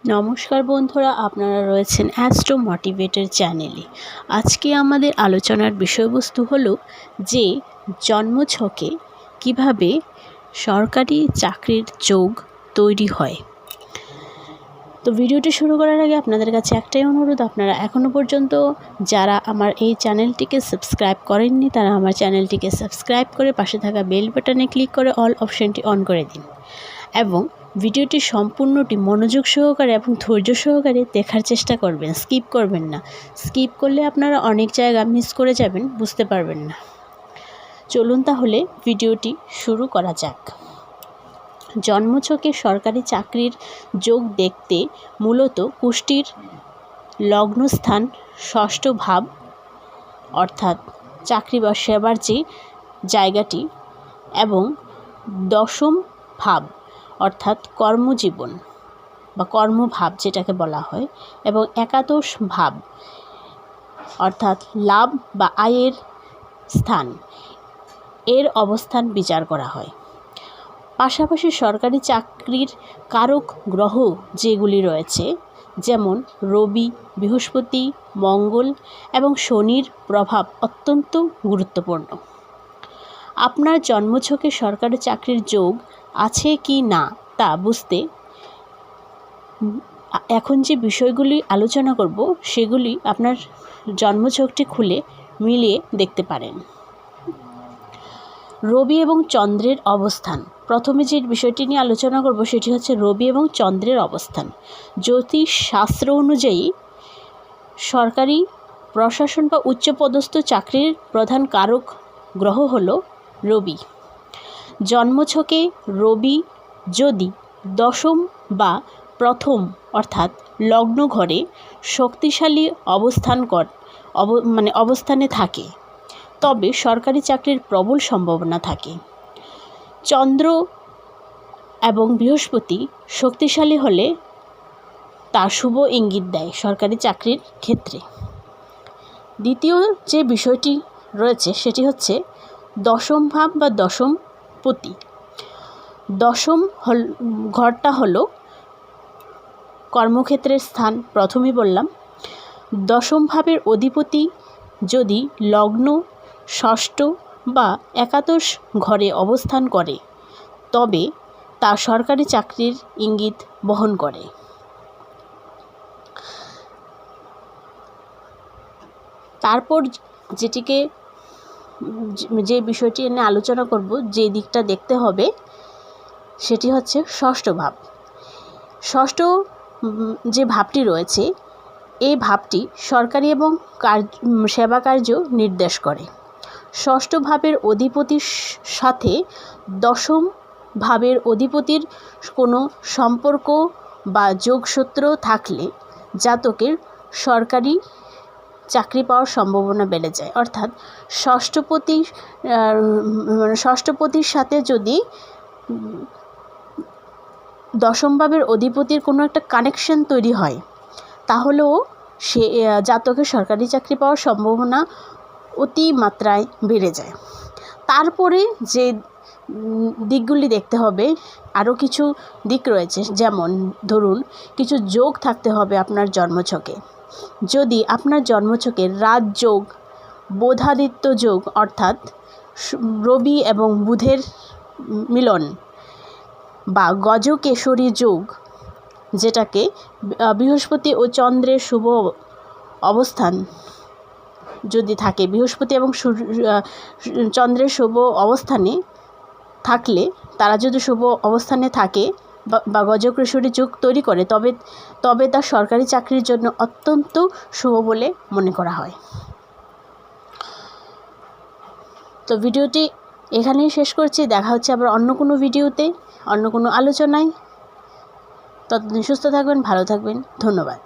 নমস্কার বন্ধুরা, আপনারা রয়েছেন অ্যাস্ট্রো মোটিভেটর চ্যানেলে। আজকে আমাদের আলোচনার বিষয়বস্তু হলো যে জন্মছকে কিভাবে সরকারি চাকরির যোগ তৈরি হয়। তো ভিডিওটি শুরু করার আগে আপনাদের কাছে একটাই অনুরোধ, আপনারা এখনও পর্যন্ত যারা আমার এই চ্যানেলটিকে সাবস্ক্রাইব করেননি তারা আমার চ্যানেলটিকে সাবস্ক্রাইব করে পাশে থাকা বেল বাটনে ক্লিক করে অল অপশানটি অন করে দিন এবং ভিডিওটি সম্পূর্ণটি মনোযোগ সহকারে এবং ধৈর্য সহকারে দেখার চেষ্টা করবেন, স্কিপ করবেন না। স্কিপ করলে আপনারা অনেক জায়গা মিস করে যাবেন, বুঝতে পারবেন না। চলুন তাহলে ভিডিওটি শুরু করা যাক। জন্মছকে সরকারি চাকরির যোগ দেখতে মূলত কুষ্টির লগ্নস্থান ষষ্ঠ ভাব অর্থাৎ চাকরি বা সেবার যে জায়গাটি এবং দশম ভাব অর্থাৎ কর্মজীবন বা কর্মভাব যেটাকে বলা হয় এবং একাদশ ভাব অর্থাৎ লাভ বা আয়ের স্থান এর অবস্থান বিচার করা হয়। পাশাপাশি সরকারি চাকরির কারক গ্রহ যেগুলি রয়েছে যেমন রবি, বৃহস্পতি, মঙ্গল এবং শনির প্রভাব অত্যন্ত গুরুত্বপূর্ণ। আপনার জন্মছকে সরকারি চাকরির যোগ আছে কি না তা বুঝতে এখন যে বিষয়গুলি আলোচনা করব সেগুলি আপনার জন্মছকটি খুলে মিলিয়ে দেখতে পারেন। রবি এবং চন্দ্রের অবস্থান। প্রথমে যে বিষয়টি নিয়ে আলোচনা করব সেটি হচ্ছে রবি এবং চন্দ্রের অবস্থান। জ্যোতিষ শাস্ত্র অনুযায়ী সরকারি প্রশাসন বা উচ্চপদস্থ চাকরির প্রধান কারক গ্রহ হল রবি। জন্মছকে রবি যদি দশম বা প্রথম অর্থাৎ লগ্ন ঘরে শক্তিশালী অবস্থানে থাকে তবে সরকারি চাকরির প্রবল সম্ভাবনা থাকে। চন্দ্র এবং বৃহস্পতি শক্তিশালী হলে তা শুভ ইঙ্গিত দেয় সরকারি চাকরির ক্ষেত্রে। দ্বিতীয় যে বিষয়টি রয়েছে সেটি হচ্ছে দশম ভাব বা দশম পতি। দশম ঘরটা হলো কর্মক্ষেত্রের স্থান। প্রথমেই বললাম দশম ভাবের অধিপতি যদি লগ্ন ষষ্ঠ বা একাদশ ঘরে অবস্থান করে তবে তা সরকারি চাকরির ইঙ্গিত বহন করে। তারপর যে বিষয়টি নিয়ে আলোচনা করব, যে দিকটা দেখতে হবে সেটি হচ্ছে ষষ্ঠ ভাব। ষষ্ঠ যে ভাবটি রয়েছে এই ভাবটি সরকারি এবং সেবা কার্য নির্দেশ করে। ষষ্ঠ ভাবের অধিপতির সাথে দশম ভাবের অধিপতির কোনো সম্পর্ক বা যোগসূত্র থাকলে জাতকের সরকারি চাকরি পাওয়ার সম্ভাবনা বেড়ে যায়। অর্থাৎ ষষ্ঠপতির সাথে যদি দশম ভাবের অধিপতির কোনো একটা কানেকশন তৈরি হয় তাহলেও সে জাতকের সরকারি চাকরি পাওয়ার সম্ভাবনা অতি মাত্রায় বেড়ে যায়। তারপরে যে দিকগুলি দেখতে হবে, আরও কিছু দিক রয়েছে, যেমন ধরুন কিছু যোগ থাকতে হবে আপনার জন্মছকে। যদি আপনার জন্মছকে রাজযোগ, বোধাদিত্য যোগ অর্থাৎ রবি এবং বুধের মিলন বা গজকেশরী যোগ যেটাকে বৃহস্পতি ও চন্দ্রের শুভ অবস্থান যদি থাকে, বৃহস্পতি এবং চন্দ্রের শুভ অবস্থানে থাকলে তারা যদি শুভ অবস্থানে থাকে বা গজকেশরী যোগ তৈরি করে তবে তা সরকারি চাকরির জন্য অত্যন্ত শুভ বলে মনে করা হয়। তো ভিডিওটি এখানেই শেষ করছি। দেখা হচ্ছে আবার অন্য কোনো ভিডিওতে, অন্য কোনো আলোচনায়। ততদিন সুস্থ থাকবেন, ভালো থাকবেন। ধন্যবাদ।